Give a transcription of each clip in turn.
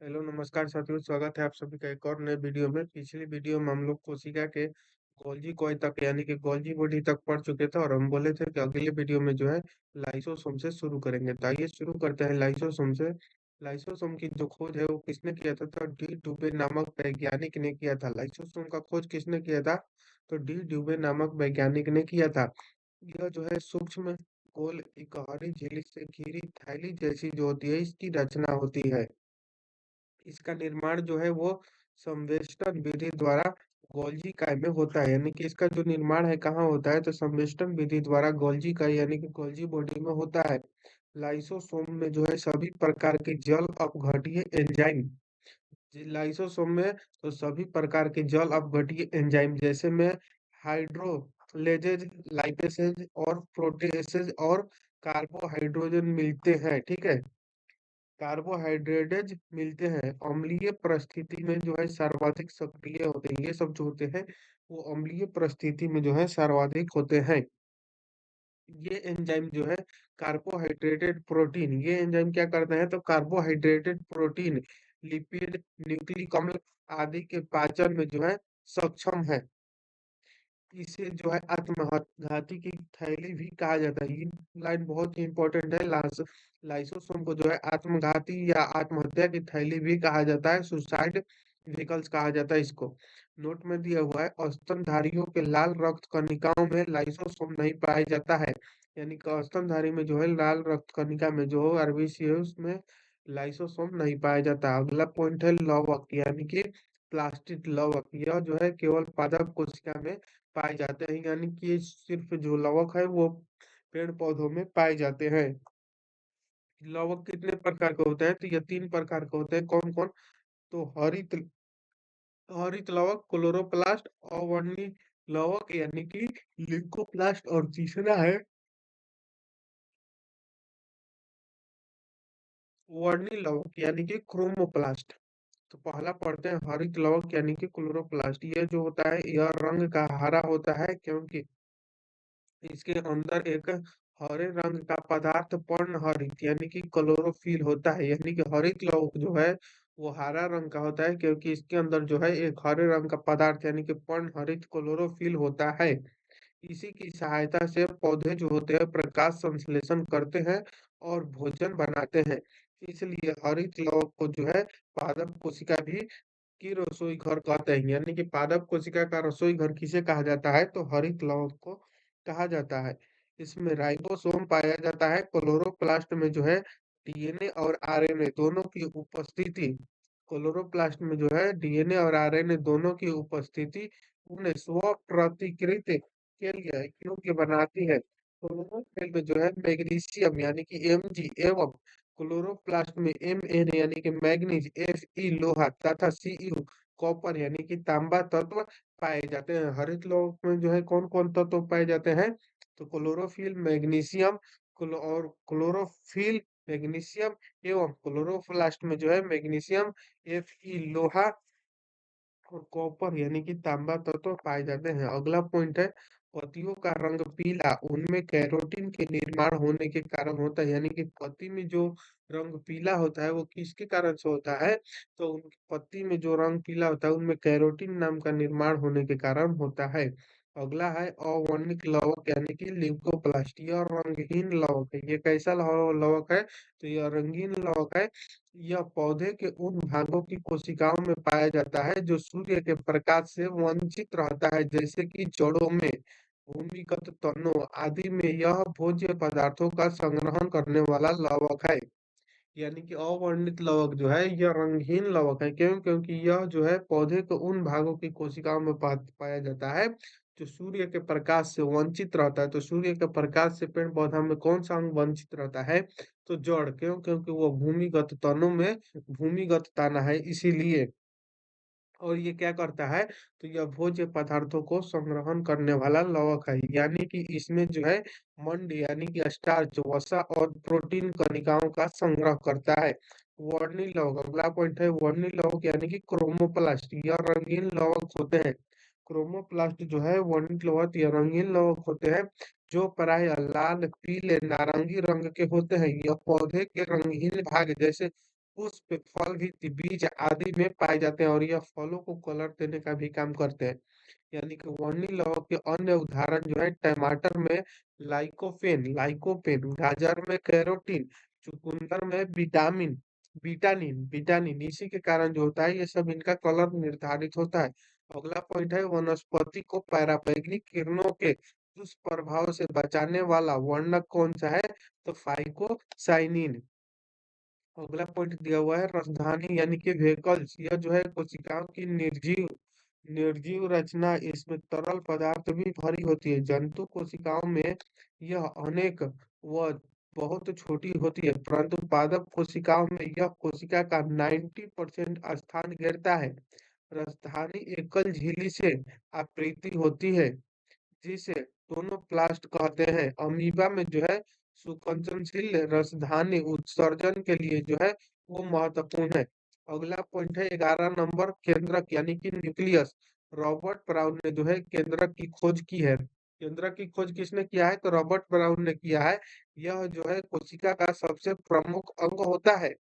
Hello नमस्कार साथियों, स्वागत है आप सभी का एक और नए वीडियो में। पिछली वीडियो में हम लोग कोशिका के गोल्जी कोई तक यानी कि गोल्जी बॉडी तक पढ़ चुके थे और हम बोले थे कि अगले वीडियो में जो है लाइसोसोम से शुरू करेंगे। तो आइए शुरू करते हैं लाइसोसोम से। लाइसोसोम की जो खोज है वो किसने किया था? तो डी ड्यूबे नामक वैज्ञानिक ने किया था। लाइसोसोम का खोज किसने किया था? तो डी ड्यूबे नामक वैज्ञानिक ने किया था। यह जो है सूक्ष्म गोल इकहरी झिल्ली से घिरी थैली जैसी जो होती है इसकी रचना होती है। इसका निर्माण जो है वो संवेष्टन विधि द्वारा गोल्जी काय में होता है। यानी कि इसका जो निर्माण है कहाँ होता है? तो संवेष्टन विधि द्वारा गोल्जी काय यानी कि गोल्जी बॉडी में होता है। लाइसोसोम में जो है सभी प्रकार के जल अपघटीय एंजाइम लाइसोसोम में तो सभी प्रकार के जल अपघटीय एंजाइम जैसे में हाइड्रोलेजेज, लाइपेसेज और प्रोटीएसेज और कार्बोहाइड्रोजन मिलते हैं। ठीक है, कार्बोहाइड्रेटेज मिलते हैं। अम्लीय परिस्थिति में जो है सर्वाधिक सक्रिय होते हैं। ये सब जो होते हैं वो अम्लीय परिस्थिति में जो है सर्वाधिक होते हैं। ये एंजाइम जो है कार्बोहाइड्रेटेड प्रोटीन, ये एंजाइम क्या करते हैं? तो कार्बोहाइड्रेटेड प्रोटीन, लिपिड, न्यूक्लिक अम्ल आदि के पाचन में जो है सक्षम है। इसे जो है आत्मघाती की थैली भी कहा जाता है। ये लाइन बहुत ही इंपॉर्टेंट है। लाइसोसोम को जो है आत्मघाती या आत्महत्या की थैली भी कहा जाता है। सुसाइड व्हीकल्स कहा जाता है इसको। नोट में दिया हुआ है, स्तनधारियों के लाल रक्त कणिकाओं में लाइसोसोम नहीं पाया जाता है। यानी कि स्तनधारी में जो है लाल रक्त कणिका में जो आरबीसी है उसमें लाइसोसोम नहीं पाया जाता। अगला पॉइंट है लवक यानी कि प्लास्टिड लवक। यह जो है केवल पादप कोशिका में पाए जाते हैं। यानी कि ये सिर्फ जो लवक है वो पेड़ पौधों में पाए जाते हैं। लवक कितने प्रकार के होते हैं? तो ये 3 प्रकार के होते हैं। कौन कौन? तो हरित हरित लवक, क्लोरोप्लास्ट, अवर्णी लवक यानी कि ल्यूकोप्लास्ट, और तीसरा है वर्णी लवक यानी कि क्रोमोप्लास्ट। तो पहला पढ़ते हैं हरित लवक यानी कि क्लोरोप्लास्ट। ये जो होता है यह रंग का हरा होता है क्योंकि इसके अंदर एक हरे रंग का पदार्थ पर्ण हरित यानी कि क्लोरोफिल होता है। यानी कि हरित लौक जो है वो हरा रंग का होता है क्योंकि इसके अंदर जो है एक हरे रंग का पदार्थ यानी कि पर्ण हरित क्लोरोफिल होता है। इसी की सहायता से पौधे जो होते हैं प्रकाश संश्लेषण करते हैं और भोजन बनाते हैं। इसलिए हरित लौक को जो है पादप कोशिका भी की रसोई घर कहते हैं। यानी कि पादप कोशिका का रसोई घर किसे कहा जाता है? तो हरित लवक को कहा जाता है। इसमें राइबोसोम पाया जाता है। क्लोरोप्लास्ट में जो है डीएनए और आरएनए दोनों की उपस्थिति, क्लोरोप्लास्ट में जो है डीएनए और आरएनए दोनों की उपस्थिति उन्हें स्व प्रतिकृत के लिए योग्य बनाती है। क्लोरोफिल में जो है मैग्नीशियम यानी कि Mg एवं क्लोरोप्लास्ट में Mn यानी कि मैग्नीज, Fe लोहा तथा Cu कॉपर यानी कि तांबा तत्व पाए जाते हैं। हरित लौह में जो है कौन कौन तत्व पाए जाते हैं? तो क्लोरोफिल, मैग्नीशियम, और क्लोरोफिल, मैग्नीशियम एवं क्लोरोप्लास्ट में जो है मैग्नीशियम, Fe लोहा और कॉपर यानी कि तांबा तत्व पाए जाते हैं। अगला पॉइंट है पत्तियों का रंग पीला उनमें कैरोटीन के निर्माण होने के कारण होता है। यानी कि पत्ती में जो रंग पीला होता है वो किसके कारण से होता है? तो उन पत्ती में जो रंग पीला होता है उनमें कैरोटीन नाम का निर्माण होने के कारण होता है। अगला है अवर्णिक लवक यानी कि ल्यूकोप्लास्ट। यह रंगहीन लवक है। ये कैसा लवक है? तो यह रंगीन लवक है। यह पौधे के उन भागों की कोशिकाओं में पाया जाता है जो सूर्य के प्रकाश से वंचित रहता है, जैसे कि जड़ों में, भूमिगत तनों आदि में। यह भोज्य पदार्थों का संग्रहण करने वाला लवक है। यानी कि अवर्णित लवक जो है यह रंगहीन लवक है। क्यों? क्योंकि यह जो है पौधे के उन भागों की कोशिकाओं में पाया जाता है जो सूर्य के प्रकाश से वंचित रहता है। तो सूर्य के प्रकाश से पेड़ पौधा में कौन सा अंग वंचित रहता है? तो जड़। क्यों? क्योंकि वो भूमिगत तनों में भूमिगत तना है इसीलिए। और ये क्या करता है? तो यह भोज्य पदार्थों को संग्रहण करने वाला लवक है। यानी कि इसमें जो है मंड यानी कि स्टार्च, वसा और प्रोटीन कणिकाओं का संग्रह करता है। वर्णी लवक, अगला पॉइंट है वर्णी लवक यानी कि क्रोमोप्लास्ट। यह रंगीन लवक होते हैं। क्रोमोप्लास्ट जो है वर्णी लवक या रंगीन लवक होते हैं जो प्राय लाल, पीले, नारंगी रंग के होते हैं। यह पौधे के रंगीन भाग जैसे पुष्प, फल भी बीज आदि में पाए जाते हैं और यह फलों को कलर देने का भी काम करते हैं। यानी कि वर्णी लवक के अन्य उदाहरण जो है टमाटर में लाइकोपेन, गाजर में कैरोटीन, चुकंदर में विटामिन इसी के कारण जो होता है ये सब इनका कलर निर्धारित होता है। अगला पॉइंट है वनस्पति को पराबैंगनी किरणों के दुष्प्रभाव से बचाने वाला वर्णक कौन सा है? तो फाइकोसाइनिन। अगला पॉइंट दिया हुआ है राजधानी यानी कि व्हीकल्स, यह जो है कोशिकाओं की निर्जीव रचना, इसमें तरल पदार्थ भी भरी होती है। जंतु कोशिकाओं में यह अनेक व बहुत छोटी होती है, परंतु पादप कोशिकाओं में यह कोशिका का 90% स्थान घेरता है। राजधानी एकल झिल्ली से आवृत्ति होती है, जिसे दोनों प्लास्ट कहते हैं। अमीबा में जो है सुकंचनशील राजधानी उत्सर्जन के लिए जो है वो महत्वपूर्ण है। अगला पॉइंट है 11 नंबर, केंद्रक यानी कि न्यूक्लियस। रॉबर्ट ब्राउन ने जो है केंद्रक की खोज की है। केंद्रक की खोज किसने किया है? तो रॉबर्ट ब्राउन ने किया है। यह जो है कोशिका का सबसे प्रमुख अंग होता है।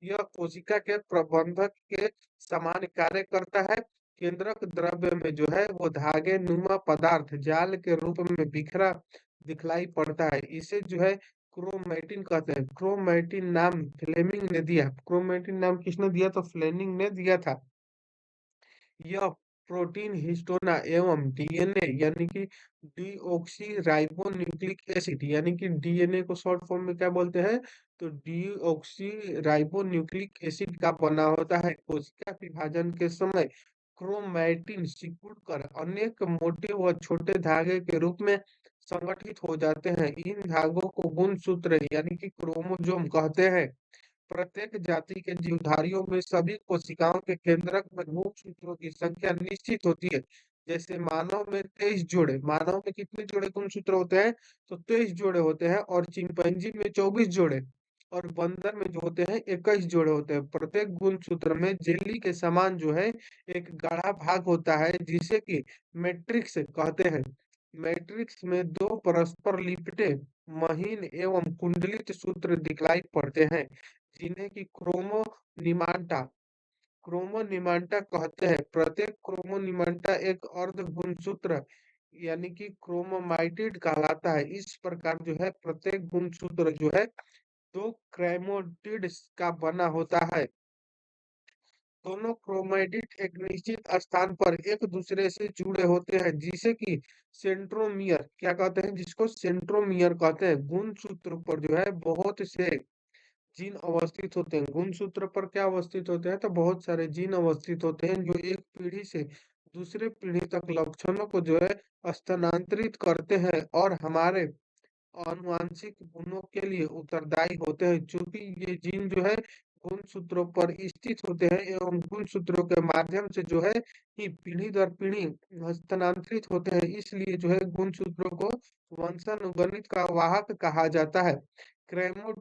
यह कोशिका के प्रबंधक के समान कार्य करता है। केंद्रक द्रव्य में जो है वो धागे नुमा पदार्थ जाल के रूप में बिखरा दिखलाई पड़ता है। इसे जो है क्रोमैटिन कहते हैं। क्रोमैटिन नाम फ्लेमिंग ने दिया। क्रोमैटिन नाम किसने दिया? तो फ्लेमिंग ने दिया था। यह प्रोटीन, हिस्टोना एवं डीएनए यानी कि डीऑक्सी राइबोन्यूक्लिक एसिड यानी कि डीएनए को शॉर्ट फॉर्म में क्या बोलते हैं? तो डीऑक्सी राइबोन्यूक्लिक एसिड का बना होता है। कोशिका विभाजन के समय क्रोमैटिन सिकुड़ कर अनेक मोटे व छोटे धागे के रूप में संगठित हो जाते हैं। इन धागों को गुणसूत्र यानी कि क्रोमोसोम कहते हैं। प्रत्येक जाति के जीवधारियों में सभी कोशिकाओं के केंद्रक में गुणसूत्रों की संख्या निश्चित होती है। जैसे मानव में 23 जोड़े, मानव में कितने जोड़े गुणसूत्र होते हैं? तो 23 जोड़े होते हैं। और चिंपैंजी में 24 जोड़े और बंदर में जो होते हैं 21 जोड़े होते हैं। प्रत्येक गुणसूत्र में जेली के समान जो है एक गाढ़ा भाग होता है जिसे कि मैट्रिक्स कहते हैं। मैट्रिक्स में दो परस्पर लिपटे महीन एवं कुंडलित सूत्र दिखलाई पड़ते हैं, जिन्हें कि क्रोमोनिमांटा कहते हैं। प्रत्येक क्रोमोनिमांटा एक अर्ध गुणसूत्र यानी कि क्रोमोमाइटिड कहलाता है। इस प्रकार जो है प्रत्येक गुणसूत्र जो है दो क्रोमैटिड्स का बना होता है। दोनों क्रोमैटिड एक निश्चित स्थान पर एक दूसरे से जुड़े होते हैं, जिसे कि सेंट्रोमियर क्या कहते हैं? जिसको सेंट्रोमियर कहते हैं। गुणसूत्र पर जो है बहुत से जीन अवस्थित होते हैं। गुणसूत्र पर क्या अवस्थित होते हैं? तो बहुत सारे जीन अवस्थित होते हैं जो एक पीढ़ी से दूसरे पीढ़ी तक लक्षणों को जो है स्थानांतरित करते हैं और हमारे आनुवांशिक गुणों के लिए उत्तरदायी होते हैं। चूंकि ये जीन जो है गुणसूत्रों पर स्थित होते हैं एवं गुणसूत्रों के माध्यम से जो है कि पीढ़ी दर पीढ़ी स्थानांतरित होते हैं, इसलिए जो है गुणसूत्रों को वंशानुगणित का वाहक कहा जाता है। क्रेमो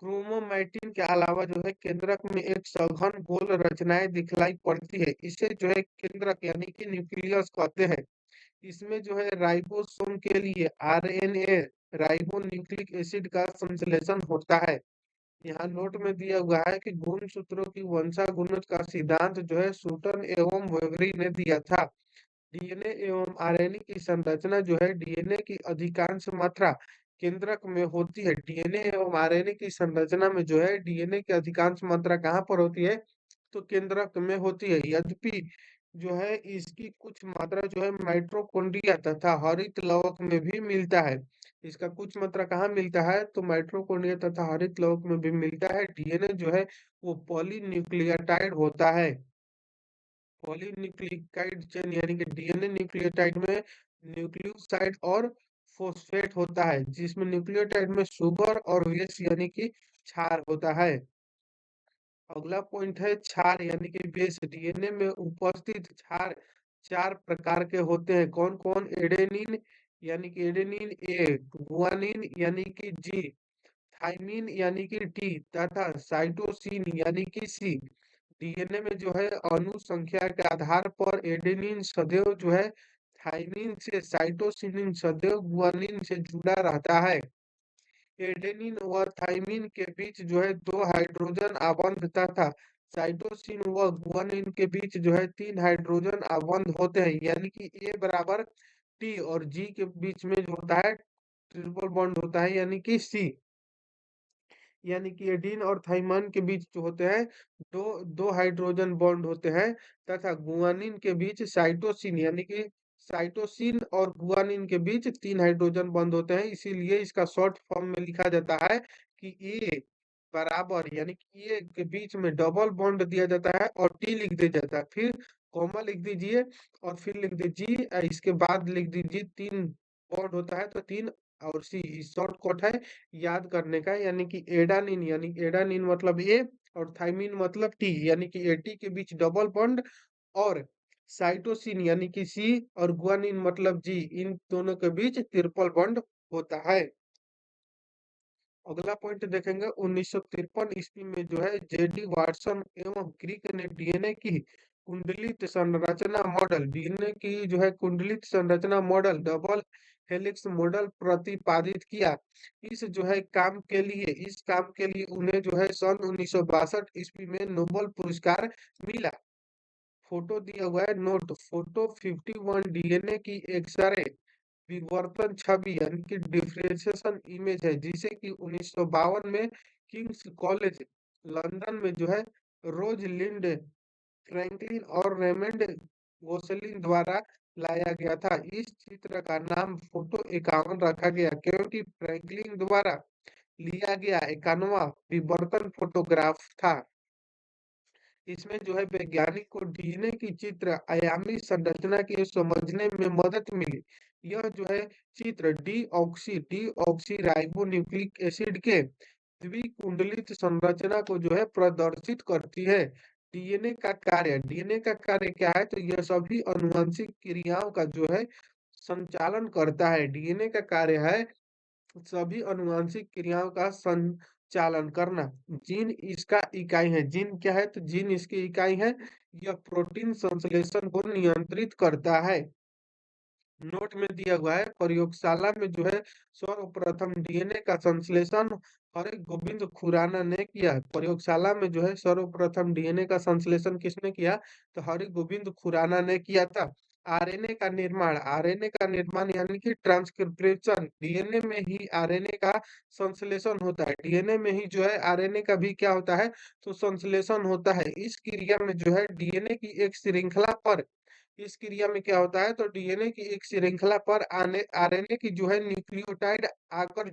क्रोमोमैटिन के अलावा जो है केंद्रक में एक सघन गोल रचनाएं दिखलाई पड़ती है। इसे जो है केंद्रक यानी कि न्यूक्लियस कहते हैं। इसमें जो है राइबोसोम के लिए आरएनए राइबो न्यूक्लिक एसिड का संश्लेषण होता है। यहाँ नोट में दिया हुआ है कि गुणसूत्रों की वंशानुगत का सिद्धांत जो है सूटन एवं वेबरी ने दिया था। डीएनए एवं आरएनए की संरचना जो है डीएनए की अधिकांश मात्रा केंद्रक में होती है। डीएनए एवं आरएनए की संरचना में जो है डीएनए की अधिकांश मात्रा कहाँ पर होती है? तो केंद्रक में होती है। यद्यपि जो है इसकी कुछ मात्रा जो है माइटोकॉन्ड्रिया तथा हरित लवक में भी मिलता है। इसका कुछ मात्रा कहाँ मिलता है? तो माइटोकॉन्ड्रिया तथा हरित लवक में भी मिलता है। डीएनए जो है वो पॉलीन्यूक्लियोटाइड होता है। पॉलीन्यूक्लियोटाइड चेन यानी कि डीएनए न्यूक्लियोटाइड में न्यूक्लियोसाइड और फॉस्फेट होता है, जिसमें न्यूक्लियोटाइड में शुगर और बेस यानी कि क्षार होता है। अगला पॉइंट है क्षार यानी कि बेस। डीएनए में उपस्थित क्षार चार प्रकार के होते हैं। कौन कौन? एडेनिन यानी कि एडेनिन ए, गुआनिन यानी कि जी, थाइमिन यानी कि टी तथा साइटोसिन यानी कि सी। डीएनए में जो है अणु संख्या के आधार पर एडेनिन सदैव जो है थाइमिन से, साइटोसिन सदैव गुआनिन से जुड़ा रहता है। एडेनिन व थाइमिन के बीच जो है 2 हाइड्रोजन आबंध तथा साइटोसिन व गुआनिन के बीच जो है 3 हाइड्रोजन आबंध होते हैं, यानी कि ए बराबर टी और जी के बीच में जो होता है ट्रिपल बॉन्ड होता है, यानी कि सी। यानी कि एडीन और थाइमाइन के बीच जो होते हैं दो दो हाइड्रोजन बॉन्ड होते हैं, तथा गुआनिन के बीच साइटोसिन यानी कि साइटोसिन और गुआनिन के बीच 3 हाइड्रोजन बॉन्ड होते हैं। इसीलिए इसका शॉर्ट फॉर्म में लिखा जाता है कि ए बराबर, यानी कि ए के बीच में डबल बॉन्ड दिया जाता है और टी लिख दिया जाता है, फिर कॉमा लिख दीजिए और फिर लिख दीजिए इसके बाद लिख दीजिए 3 बॉन्ड होता है तो 3 और सी शॉर्ट कट है याद करने का, यानी कि एडानिन, यानी एडानिन मतलब ए और थाइमिन मतलब टी, यानी कि एटी के बीच डबल बॉन्ड, और साइटोसिन यानी कि सी और गुआनिन मतलब जी, इन दोनों के बीच ट्रिपल बॉन्ड होता है। अगला पॉइंट देखेंगे 1953 ईस्वी में जो है जेडी वाटसन एवं क्रिक ने डीएनए की कुंडलित संरचना मॉडल, डीएनए की जो है कुंडलित संरचना मॉडल डबल हेलिक्स मॉडल प्रतिपादित किया। इस काम के लिए उन्हें जो है सन 1962 ईस्वी में नोबेल पुरस्कार मिला। फोटो दिया हुआ है, नोट फोटो 51 डीएनए की एक्सरे विवर्तन छवि यानी कि डिफरेंशिएशन इमेज है, जिसे कि 1952 में किंग्स कॉलेज लंदन में जो है रोजलिंड फ्रैंकलिन और रेमंड गोसलिन द्वारा लाया गया था। इस चित्र का नाम फोटो 51 रखा गया क्योंकि फ्रैंकलिन द्वारा लिया गया 51वां विवर्तन फोटोग्राफ था। इसमें जो है वैज्ञानिक को डीएनए की चित्र आयामी संरचना की समझने में मदद मिली। यह जो है चित्र D oxy ribo nucleic acid के द्विकुंडलित संरचना को जो है प्रदर्शित करती है। डीएनए का कार्य क्या है, तो यह सभी अनुवांशिक क्रियाओं का जो है संचालन करता है। डीएनए का कार्य है सभी अनुवांशिक क्रियाओं का संचालन करना। जीन इसका इकाई है। जीन क्या है, तो जीन इसकी इकाई है। यह प्रोटीन संश्लेषण को नियंत्रित करता है। नोट में दिया हुआ है प्रयोगशाला में जो है सर्वप्रथम डीएनए का संश्लेषण हरि गोविंद खुराना ने किया। प्रयोगशाला में जो है सर्वप्रथम डीएनए का संश्लेषण किसने किया, तो हरि गोविंद खुराना ने किया था। आरएनए का निर्माण यानी कि ट्रांसक्रिप्शन, डीएनए में ही आरएनए का संश्लेषण होता है। डीएनए में ही जो है आरएनए का भी क्या होता है, तो संश्लेषण होता है। इस क्रिया में जो है डीएनए की एक श्रृंखला पर इस क्रिया में क्या होता है, तो डीएनए की एक श्रृंखला पर आने आरएनए की जो है न्यूक्लियोटाइड आकर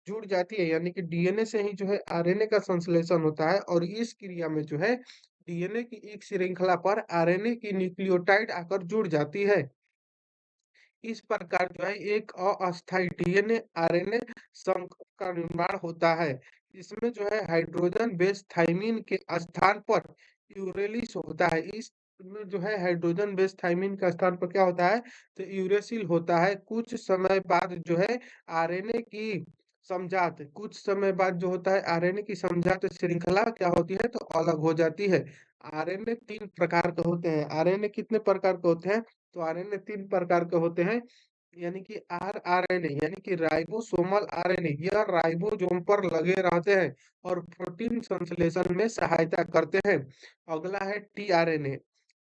जुड़ जाती है, यानी कि डीएनए से ही जो है आरएनए का संश्लेषण होता है, और इस क्रिया में जो है डीएनए की एक श्रृंखला पर आरएनए की न्यूक्लियोटाइड आकर जुड़ जाती है। इस प्रकार जो है एक अस्थायी डीएनए आरएनए संकर का निर्माण होता है। इसमें जो है हाइड्रोजन बेस थाइमिन के स्थान पर यूरेलिस होता है। इसमें जो है हाइड्रोजन बेस थाइमिन का स्थान पर क्या होता है, तो यूरेसिल होता है। कुछ समय बाद जो होता है आरएनए की समझात श्रृंखला क्या होती है, तो अलग हो जाती है। आरएनए 3 प्रकार के होते हैं। आरएनए कितने प्रकार के होते हैं, तो आरएनए 3 प्रकार के होते हैं, यानी कि आरआरएनए यानी कि राइबोसोमल आरएनए, यह राइबोसोम पर लगे रहते हैं और प्रोटीन संश्लेषण में सहायता करते हैं। अगला है टीआरएनए,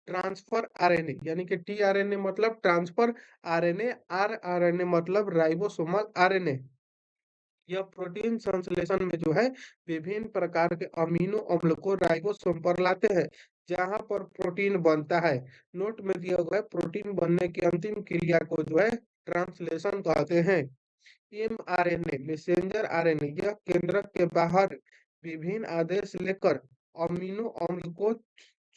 ट्रांसफर आरएनए, यानी कि टीआरएनए मतलब ट्रांसफर आरएनए, आरआरएनए मतलब राइबोसोमल आरएनए। यह प्रोटीन संश्लेषण में जो है विभिन्न प्रकार के अमीनो अम्ल को राइबोसोम पर लाते हैं, जहां पर प्रोटीन बनता है। नोट में दिया हुआ है प्रोटीन बनने की अंतिम क्रिया को जो है ट्रांसलेशन कहते हैं। एमआरएनए मैसेंजर आरएनए, यह केंद्रक के बाहर विभिन्न आदेश लेकर अमीनो अम्ल को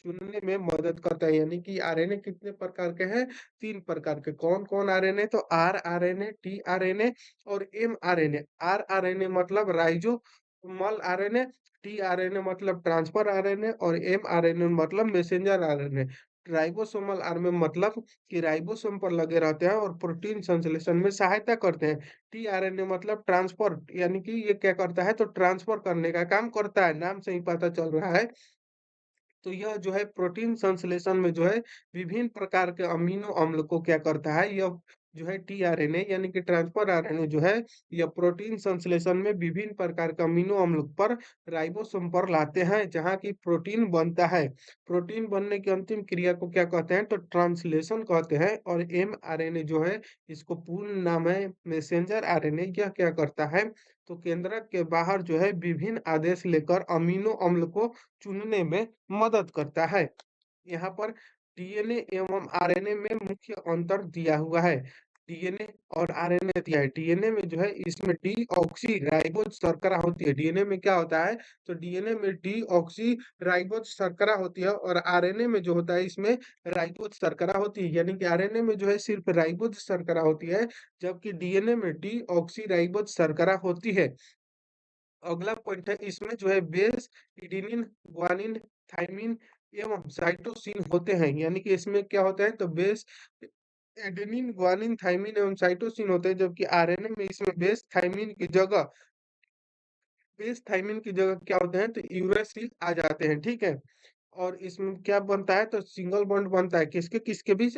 चुनने में मदद करता है। यानी कि आरएनए कितने प्रकार के हैं, 3 प्रकार के। कौन कौन आरएनए, तो आरआरएनए, टीआरएनए और एमआरएनए। आरआरएनए मतलब राइजोमल आरएनए, टीआरएनए मतलब ट्रांसफर आरएनए और एमआरएनए मतलब मैसेंजर आरएनए। राइबोसोमल आरएनए मतलब कि राइबोसोम पर लगे रहते हैं और प्रोटीन संश्लेषण में सहायता करते हैं। टीआरएनए मतलब ट्रांसफर, यानी कि ये क्या करता है, तो ट्रांसफर करने का काम करता है, नाम से ही पता चल रहा है। तो यह जो है प्रोटीन संश्लेषण में जो है विभिन्न प्रकार के अमीनो अम्ल को क्या करता है, यह जो है टीआरएनए यानी कि ट्रांसफर आरएनए जो है यह प्रोटीन संश्लेषण में विभिन्न प्रकार के अमीनो अम्ल पर राइबोसोम पर लाते हैं जहाँ की प्रोटीन बनता है। प्रोटीन बनने की अंतिम क्रिया को क्या कहते हैं तो ट्रांसलेशन कहते हैं। और एमआरएनए जो है इसको पूर्ण नाम है मैसेंजर आरएनए। यह क्या करता है तो केंद्रक के बाहर जो है विभिन्न आदेश लेकर अमीनो अम्ल को चुनने में मदद करता है। यहाँ पर डीएनए एवं आरएनए में मुख्य अंतर दिया हुआ है। डीएनए और आरएनए दिया है। डीएनए में जो है इसमें डीऑक्सी राइबोज शर्करा होती है। डीएनए में क्या होता है तो डीएनए में डीऑक्सी राइबोज शर्करा होती है और आरएनए में जो होता है इसमें राइबोज शर्करा होती है। यानी कि आरएनए में जो है सिर्फ राइबोज शर्करा होती है जबकि डीएनए में डीऑक्सी राइबोज शर्करा होती है। अगला पॉइंट है इसमें जो है बेस एडेनिन ग्वानिन थाइमिन एवं साइटोसिन होते हैं। यानी कि इसमें क्या होता है तो बेस एडेनिन ग्वानिन थाइमिन एवं साइटोसिन होते हैं जबकि आरएनए में इसमें बेस थाइमिन की जगह क्या होते हैं तो यूरेसिल आ जाते हैं। ठीक है। और इसमें क्या बनता है तो सिंगल बॉन्ड बनता है किसके किसके बीच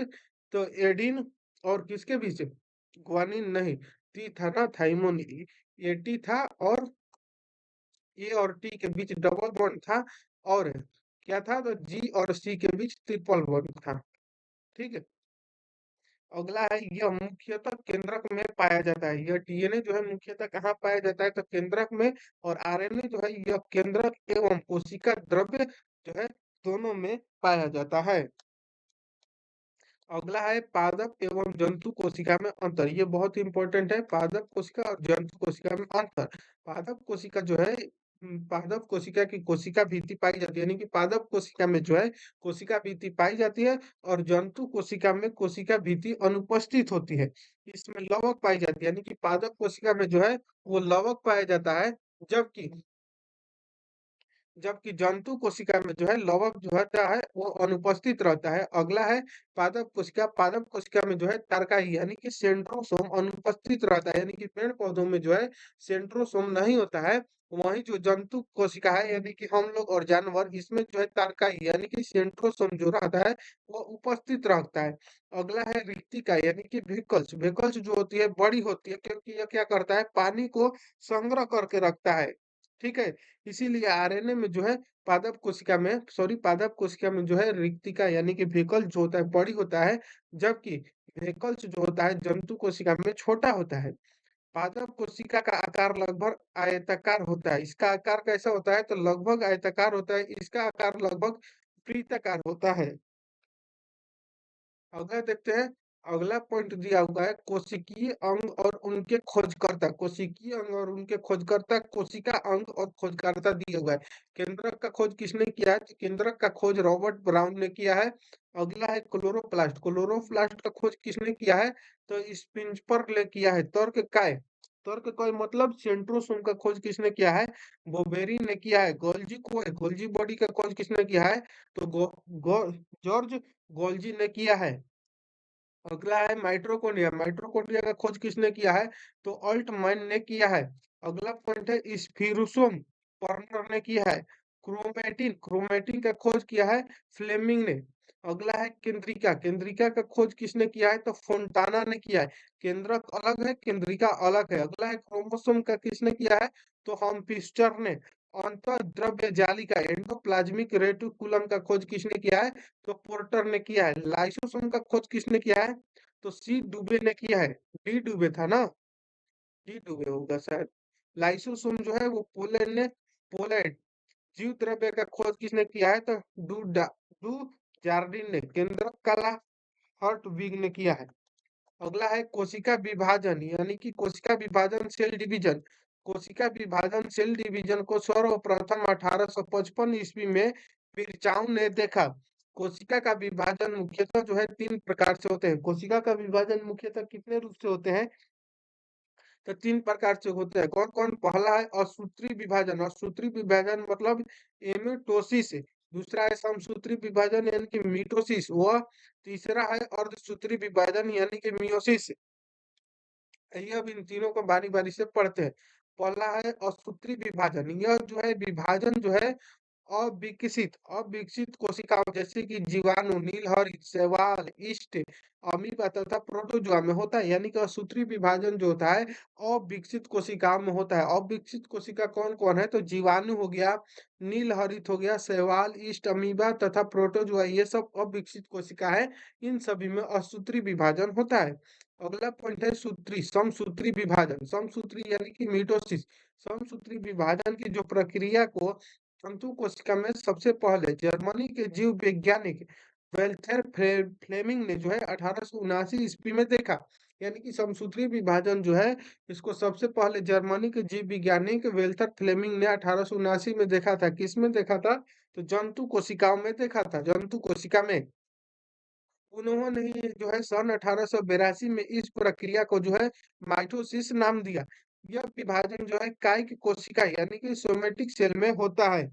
तो एडिन और किसके बीच ग्वानिन नहीं टी था ना थाइमोन ये टी था और ए और टी के बीच डबल बॉन्ड था। और क्या था तो जी और सी के बीच ट्रिपल बॉन्ड था। ठीक है। अगला है यह मुख्यतः केंद्रक में पाया जाता है। यह डीएनए जो है मुख्यतः कहाँ पाया जाता है तो केंद्रक में। और आरएनए जो है यह केंद्रक एवं कोशिका द्रव्य जो है दोनों में पाया जाता है। अगला है पादप एवं जंतु कोशिका में अंतर। ये बहुत इंपॉर्टेंट है पादप कोशिका और जंतु कोशिका में अंतर। पादप कोशिका जो है पादप कोशिका की कोशिका भित्ति पाई जाती है। यानी कि पादप कोशिका में जो है कोशिका भित्ति पाई जाती है और जंतु कोशिका में कोशिका भित्ति अनुपस्थित होती है। इसमें लवक पाई जाती है। यानी कि पादप कोशिका में जो है वो लवक पाया जाता है जबकि जबकि जंतु कोशिका में जो है लवक जो होता है वो अनुपस्थित रहता है। अगला है पादप कोशिका में जो है तारकाई यानी कि सेंट्रोसोम अनुपस्थित रहता है। यानी कि पेड़ पौधों में जो है सेंट्रोसोम नहीं होता है। वहीं जो जंतु कोशिका है यानी कि हम लोग और जानवर इसमें जो है तारकाई यानी कि सेंट्रोसोम जो रहता है वो उपस्थित रहता है। अगला है रिक्तिका यानी कि वेकल्स। वेकल्स जो होती है बड़ी होती है क्योंकि यह क्या करता है पानी को संग्रह करके रखता है। ठीक है। इसीलिए आरएनए में जो है पादप कोशिका में जो है रिक्तिका यानी कि वेकल जो होता है बड़ी होता है जबकि वेकल्स जो होता है जंतु कोशिका में छोटा होता है। पादप कोशिका का आकार लगभग आयताकार होता है। इसका आकार कैसा होता है तो लगभग आयताकार होता है। इसका आकार लगभग वृत्ताकार होता है। अगला देखते हैं। अगला पॉइंट दिया हुआ है कोशिकीय अंग और उनके खोजकर्ता। कोशिकीय अंग और उनके खोजकर्ता कोशिका अंग और खोजकर्ता दिया हुआ है। केंद्रक का खोज किसने किया है तो केंद्रक का खोज रॉबर्ट ब्राउन ने किया है। अगला है क्लोरोप्लास्ट। क्लोरोप्लास्ट का खोज किसने किया है तो स्पिंजपर ने किया है। तर्क काय मतलब सेंट्रोसोम का खोज किसने किया है बोबेरी ने किया है। गोल्जी बॉडी का खोज किसने किया है तो जॉर्ज गोल्जी ने किया है। अगला है माइटोकॉन्ड्रिया। माइटोकॉन्ड्रिया का खोज किसने किया है तो अल्टमैन ने किया है। अगला पॉइंट है स्फीरुसोम पर्नर ने किया है। क्रोमैटिन क्रोमैटिन का खोज किया है फ्लेमिंग ने। अगला है केंद्रिका। केंद्रिका का खोज किसने किया है तो फोंटाना ने किया है। केंद्रक अलग है केंद्रिका अलग है। अगला है क्रोमोसोम का किसने किया है तो हम्फ्रीस्टर ने। अंतःद्रव्य जालिका एंडोप्लाज्मिक रेटिकुलम का खोज किसने किया है तो पोर्टर ने किया है। लाइसोसोम का खोज किसने किया है तो सी डुबे ने किया है। डी डुबे था ना डी डुबे होगा शायद। लाइसोसोम जो है वो पोलैंड जीव द्रव्य का खोज किसने किया है तो डू जार्डिन ने। केंद्रक कला हर्टविग ने किया है। अगला है कोशिका विभाजन यानी कि कोशिका विभाजन सेल डिवीजन। कोशिका विभाजन सेल डिवीजन को सर्वप्रथम 1855 ईस्वी में पिरचाउ ने देखा। कोशिका का विभाजन मुख्यतः जो है 3 प्रकार से होते हैं। कोशिका का विभाजन मुख्यतः कितने रूप से होते हैं तो 3 प्रकार से होते हैं। कौन कौन पहला है असूत्री विभाजन। असूत्री विभाजन मतलब एमिटोसिस। दूसरा है समसूत्री विभाजन यानी कि मिटोसिस वह। तीसरा है अर्धसूत्री विभाजन यानी कि मियोसिस। आइए अब इन तीनों को बारी बारी से पढ़ते हैं। पहला है असूत्री विभाजन। यह जो है विभाजन जो है अविकसित अविकसित कोशिकाओं जैसे कि जीवाणु, नीलहरित, शैवाल, यीस्ट, अमीबा तथा प्रोटोजोआ में होता है। यानी कि असूत्रीय विभाजन जो होता है अविकसित कोशिकाओं में होता है। अविकसित कोशिका कौन-कौन है? तो जीवाणु हो गया, नीलहरित हो गया, शैवाल, यीस्ट, अमीबा तथा प्रोटोजोआ ये सब अविकसित कोशिका है। इन सभी में असूत्रीय विभाजन होता है। अगला पॉइंट है सूत्री, समसूत्री विभाजन। समसूत्री यानी कि मिटोसिस। समसूत्री विभाजन की जो प्रक्रिया को तंतु कोशिका में सबसे पहले जर्मनी के जीव वैज्ञानिक वेल्थर फ्लेमिंग ने जो है 1879 ईस्वी में देखा। यानी कि समसूत्री विभाजन जो है इसको सबसे पहले जर्मनी के जीव वैज्ञानिक वेल्थर फ्लेमिंग ने 1879 में देखा था। किसमें देखा था? तो जंतु कोशिकाओं में देखा था, जंतु कोशिका में। उन्होंने ही जो है सन 1882 में इस प्रक्रिया को जो है माइटोसिस नाम दिया। यह विभाजन जो है कायिक कोशिका यानी कि सोमेटिक सेल में होता है।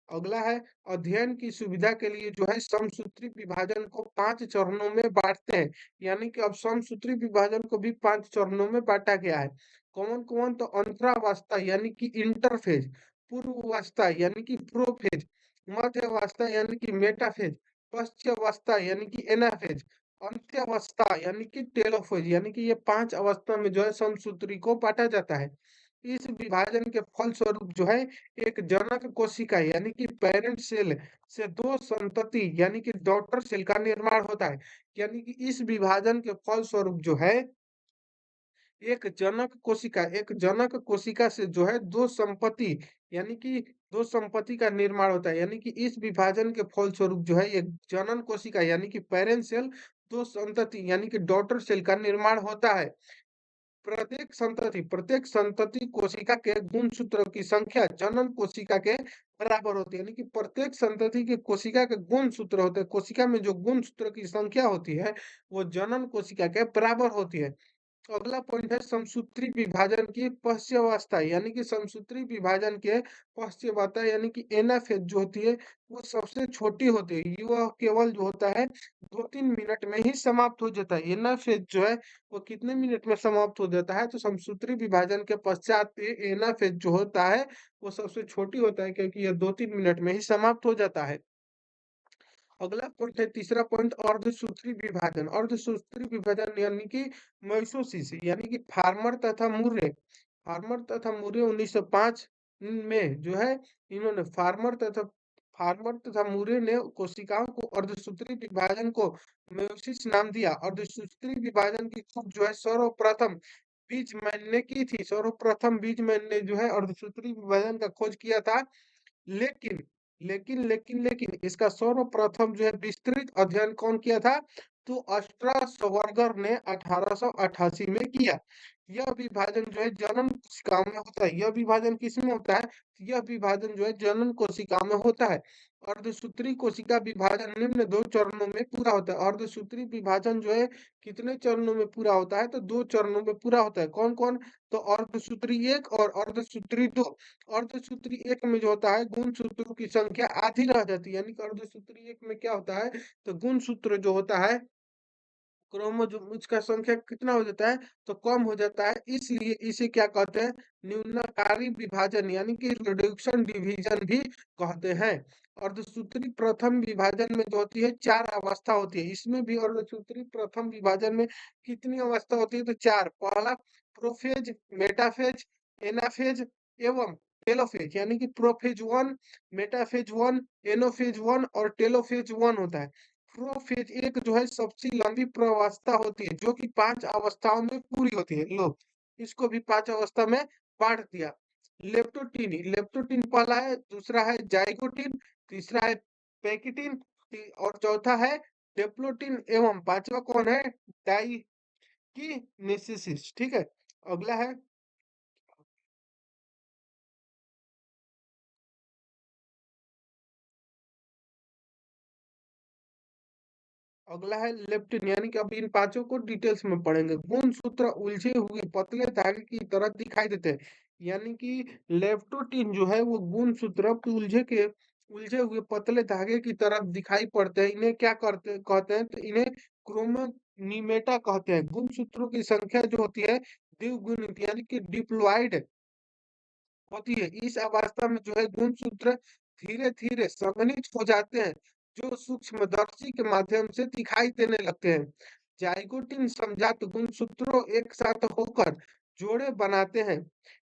अगला है अध्ययन की सुविधा के लिए जो है समसूत्री विभाजन को 5 चरणों में बांटते हैं। यानी कि अब समसूत्री विभाजन को भी 5 चरणों में बांटा गया है। कौन-कौन? तो अंतरावस्था यानी कि इंटरफेज, पूर्वावस्था यानी कि प्रोफेज, मध्यावस्था यानी कि मेटाफेज, पश्चावस्था यानी कि एनाफेज, अंत्यावस्था यानी कि टेलोफेज। यानी कि ये 5 अवस्था में जो है समसूत्री को बांटा जाता है। इस विभाजन के फलस्वरूप जो है एक जनक कोशिका यानी कि पेरेंट सेल से 2 संतति यानी कि डॉटर सेल का निर्माण होता है। यानी कि इस विभाजन के फलस्वरूप जो है एक जनक कोशिका से जो है 2 संपत्ति यानी कि 2 संपत्ति का निर्माण होता है। यानी कि इस विभाजन के फलस्वरूप जो है एक जनन कोशिका यानी कि पेरेंट सेल, 2 संतति यानी कि डॉटर सेल का निर्माण होता है। प्रत्येक संतति कोशिका के गुणसूत्रों की संख्या जनन कोशिका के बराबर होती है। यानी कि प्रत्येक संतति के कोशिका के गुणसूत्र होते हैं। कोशिका में जो गुणसूत्र की संख्या होती है, वो जनन कोशिका के बराबर होती है। अगला पॉइंट है समसूत्री विभाजन की पश्चावस्था। यानी कि समसूत्री विभाजन के पश्चावस्था यानी कि एनाफेज जो होती है वो सबसे छोटी होती है। ये केवल जो होता है 2-3 मिनट में ही समाप्त हो जाता है। एनाफेज जो है वो कितने मिनट में समाप्त हो जाता है? तो समसूत्री विभाजन के पश्चात एनाफेज जो होता है वो सबसे छोटी होता है, क्योंकि यह 2-3 मिनट में ही समाप्त हो जाता है। अगला पॉइंट है तीसरा पॉइंट अर्धसूत्री विभाजन। अर्धसूत्री विभाजन यानी कि मेसोसिस यानी कि फार्मर तथा मुर्रे 1905 में जो है इन्होंने फार्मर तथा मुर्रे ने कोशिकाओं को अर्धसूत्री विभाजन को मेयोसिस नाम दिया। अर्धसूत्री विभाजन की खोज जो है सर्वप्रथम बीजमैन ने की थी। सर्वप्रथम बीजमैन ने जो है अर्धसूत्री विभाजन का खोज किया था। लेकिन लेकिन इसका सर्वप्रथम जो है विस्तृत अध्ययन कौन किया था? तो स्ट्रासवर्गर ने 1888 में किया। यह विभाजन जो है जनन कोशिकाओं में होता है। यह विभाजन किसमें होता है? यह विभाजन जो है जनन कोशिकाओं में होता है। अर्धसूत्री कोशिका विभाजन निम्न 2 चरणों में पूरा होता है। अर्धसूत्री विभाजन जो है कितने चरणों में पूरा होता है? तो 2 चरणों में पूरा होता है। कौन-कौन? तो अर्धसूत्री 1 और अर्धसूत्री 2। अर्धसूत्री एक में जो होता है गुणसूत्रों की संख्या आधी रह जाती है। यानी कि अर्धसूत्री एक में क्या होता है? तो गुणसूत्र जो होता है क्रोमोसोम्स का संख्या कितना हो जाता है? तो कम हो जाता है। इसलिए इसे क्या कहते हैं? न्यूनकारी विभाजन यानी कि रिडक्शन डिवीजन भी कहते हैं। अर्धसूत्री प्रथम विभाजन में जो होती है 4 अवस्था होती है। इसमें भी अर्धसूत्री प्रथम विभाजन में कितनी अवस्था होती है? तो 4। पहला प्रोफेज, मेटाफेज, एनाफेज एवं टेलोफेज। यानी कि प्रोफेज 1, मेटाफेज 1, एनोफेज 1 और टेलोफेज 1 होता है। प्रोफेज 1 जो है सबसे लंबी प्रवास्ता होती है, जो कि 5 अवस्थाओं में पूरी होती है। लो, इसको भी 5 अवस्था में बाँट दिया। लेप्टोटीन पहला है, दूसरा है जाइगोटीन, तीसरा है पैकिटीन और चौथा है डेप्लोटीन एवं पांचवा कौन है? डाइकिनेसिस। ठीक है। अगला है अगला है लेप्टिन। यानी कि अब इन पांचों को डिटेल्स में पढ़ेंगे। गुणसूत्र उलझे हुए पतले धागे की तरह दिखाई देते हैं। यानी कि लेप्टोटीन जो है वो गुणसूत्र के उलझे हुए पतले धागे की तरह दिखाई पड़ते हैं। इन्हें क्या करते कहते हैं? तो इन्हें क्रोमोनिमेटा कहते हैं। गुणसूत्रों की संख्या जो होती है द्विगुणित यानी कि डिप्लॉइड होती है। इस अवस्था में जो है गुणसूत्र धीरे-धीरे संघनित हो जाते हैं, जो सूक्ष्मदर्शी के माध्यम से दिखाई देने लगते हैं। जाइगोटिन समजात गुणसूत्रों एक साथ होकर जोड़े बनाते हैं।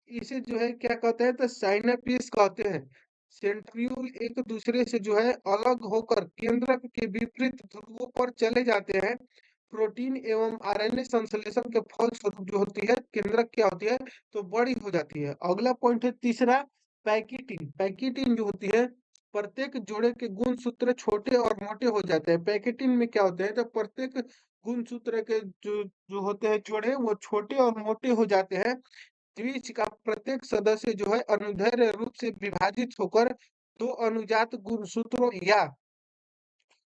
इसे जो है क्या कहते हैं तो साइनेप्स कहते हैं। सेंट्रियोल एक दूसरे से जो है अलग होकर केंद्रक के विपरीत ध्रुवों पर चले जाते हैं। प्रोटीन एवं आरएनए संश्लेषण के फलस्वरूप जो होती है केंद्रक क्या होती है तो बड़ी हो जाती है। अगला पॉइंट है तीसरा पैकिटिन। पैकिटिन जो होती है प्रत्येक जोड़े के गुण सूत्र छोटे और मोटे हो जाते हैं। पैकेटिन में क्या होता है तो प्रत्येक गुण सूत्र के जो जो होते हैं जोड़े वो छोटे और मोटे हो जाते हैं। द्विज का प्रत्येक सदस्य जो है अनुदैर्ध्य रूप से विभाजित होकर दो अनुजात गुणसूत्रों या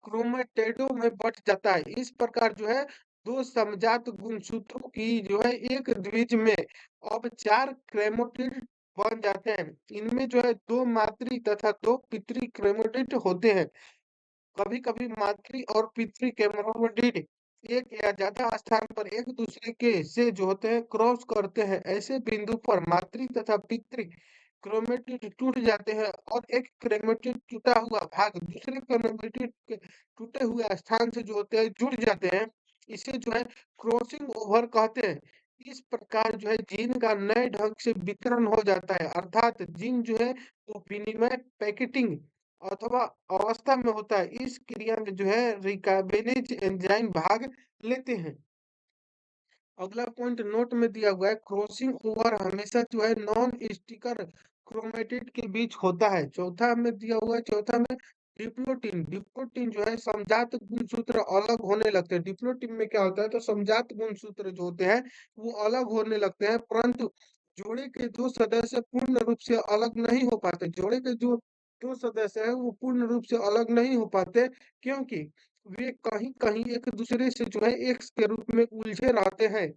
क्रोमेटिडों में बँट जाता है। इस प्रकार जो है 2 समजात गुणसूत्रों की जो है एक द्विज में अब 4 क्रोमेटिड बन जाते हैं। इनमें जो है 2 मातृ तथा 2 पितृ क्रोमेटिड होते हैं। कभी-कभी मातृ और पितृ क्रोमेटिड एक या ज्यादा स्थान पर एक दूसरे के से जो होते हैं क्रॉस करते हैं। ऐसे बिंदु पर मातृ तथा पितृ क्रोमेटिड टूट जाते हैं और एक क्रोमेटिड टूटा हुआ भाग दूसरे क्रोमेटिड के टूटे हुए स्थान से जो होते हैं जुड़ जाते हैं। इसे जो है क्रॉसिंग ओवर कहते हैं। इस प्रकार जो है जीन का नए ढंग से वितरण हो जाता है, अर्थात जीन जो है वो विनिमय पैकेटिंग अथवा अवस्था में होता है। इस क्रिया में जो है रिकाबेनेज एंजाइम भाग लेते हैं। अगला पॉइंट नोट में दिया हुआ है क्रॉसिंग ओवर हमेशा जो है नॉन स्टिकर क्रोमेटिड के बीच होता है। चौथा में दिया हुआ है चौथा में डिप्लोटिन। डिप्लोटिन जो है समजात गुणसूत्र अलग होने लगते हैं। डिप्लोटिन में क्या होता है तो समजात गुणसूत्र जो होते हैं वो अलग होने लगते हैं, परंतु जोड़े के दो सदस्य पूर्ण रूप से अलग नहीं हो पाते। जोड़े के जो दो सदस्य है वो पूर्ण रूप से अलग नहीं हो पाते, क्योंकि वे कहीं-कहीं एक दूसरे से जो है एक्स के रूप में उलझे रहते हैं।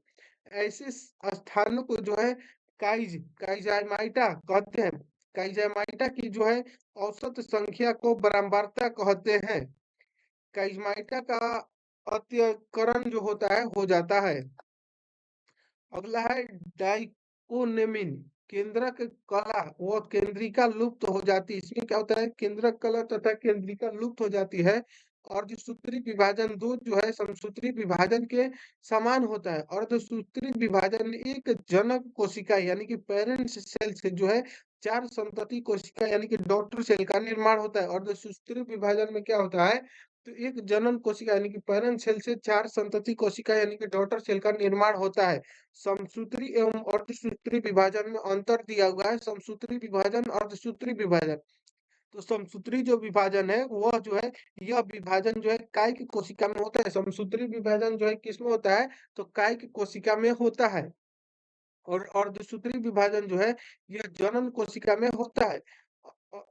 ऐसे स्थानों को जो है काइजामाइटा कहते हैं। काइजामाइटा की जो है औसत संख्या को बारंबारता कहते हैं। काइजामाइटा का अत्यकरण जो होता है हो जाता है। अगला है डाइकोनेमिन। केंद्रक कला व केंद्रिका लुप्त हो जाती है। इसमें क्या होता है केंद्रक कला तथा केंद्रिका लुप्त हो जाती है। अर्धसूत्री विभाजन दो जो है समसूत्री विभाजन के समान होता है। अर्धसूत्री विभाजन में एक जनक कोशिका यानी कि पेरेंट सेल से जो है चार संतति कोशिका यानी कि डॉटर सेल का निर्माण होता है। अर्धसूत्री विभाजन में क्या होता है तो एक जनन कोशिका यानी कि पेरेंट सेल से चार संतति कोशिका यानी कि डॉटर सेल का निर्माण होता है। समसूत्री एवं अर्धसूत्री विभाजन में अंतर दिया हुआ है। समसूत्री विभाजन अर्धसूत्री विभाजन। तो समसूत्री जो विभाजन है वह जो है यह विभाजन जो है काय की कोशिका में होता है। समसूत्री विभाजन जो है किसमें होता है तो काय की कोशिका में होता है। और अर्धसूत्री विभाजन जो है यह जनन कोशिका में होता है।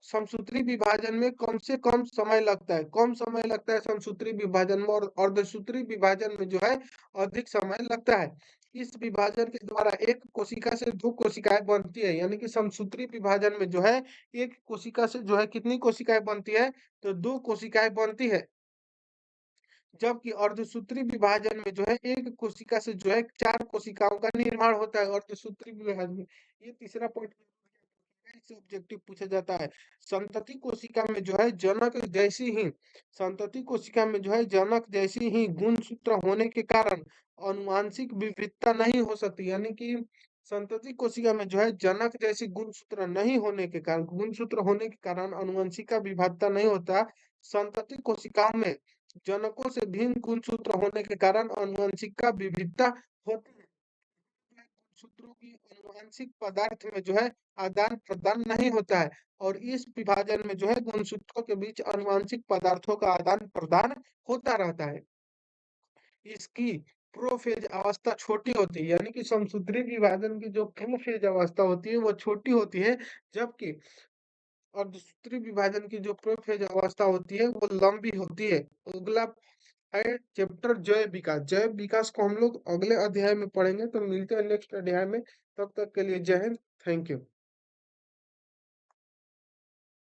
समसूत्री विभाजन में कम से कम समय लगता है। कम समय लगता है समसूत्री विभाजन में, और अर्धसूत्री विभाजन में जो है अधिक समय लगता है। इस विभाजन के द्वारा एक कोशिका से दो कोशिकाएं बनती है, यानी कि समसूत्री विभाजन में जो है एक कोशिका से जो है कितनी कोशिकाएं बनती है तो दो कोशिकाएं बनती है। जबकि अर्धसूत्री विभाजन में जो है एक कोशिका से जो है चार कोशिकाओं का निर्माण होता है अर्धसूत्री विभाजन में। ये तीसरा पॉइंट से ऑब्जेक्टिव पूछा जाता है। संतति कोशिका में जो है जनक जैसी ही गुणसूत्र होने के कारण अनुवांशिक विविधता नहीं हो सकती, यानी कि संतति कोशिका में जो है जनक जैसी गुणसूत्र नहीं होने के कारण गुणसूत्र होने के कारण अनुवंशिक विविधता नहीं होता। संतति कोशिकाओं में जनकों से भिन्न गुणसूत्र होने के कारण आनुवंशिक विविधता होती है। सूत्रों की आनुवंशिक पदार्थ में जो है आदान प्रदान नहीं होता है, और इस विभाजन में जो है गुणसूत्रों के बीच आनुवंशिक पदार्थों का आदान प्रदान होता रहता है। इसकी प्रोफेज अवस्था छोटी होती है, यानी कि समसूत्री विभाजन की जो प्रोफेज अवस्था होती है वो छोटी होती है, जबकि अर्धसूत्री विभाजन की जो प्रोफेज अवस्था होती है वो लंबी होती है। अगला है चैप्टर जैव विकास। जैव विकास को हम लोग अगले अध्याय में पढ़ेंगे। तो मिलते हैं नेक्स्ट अध्याय में, तब तक के लिए जय हिंद, थैंक यू।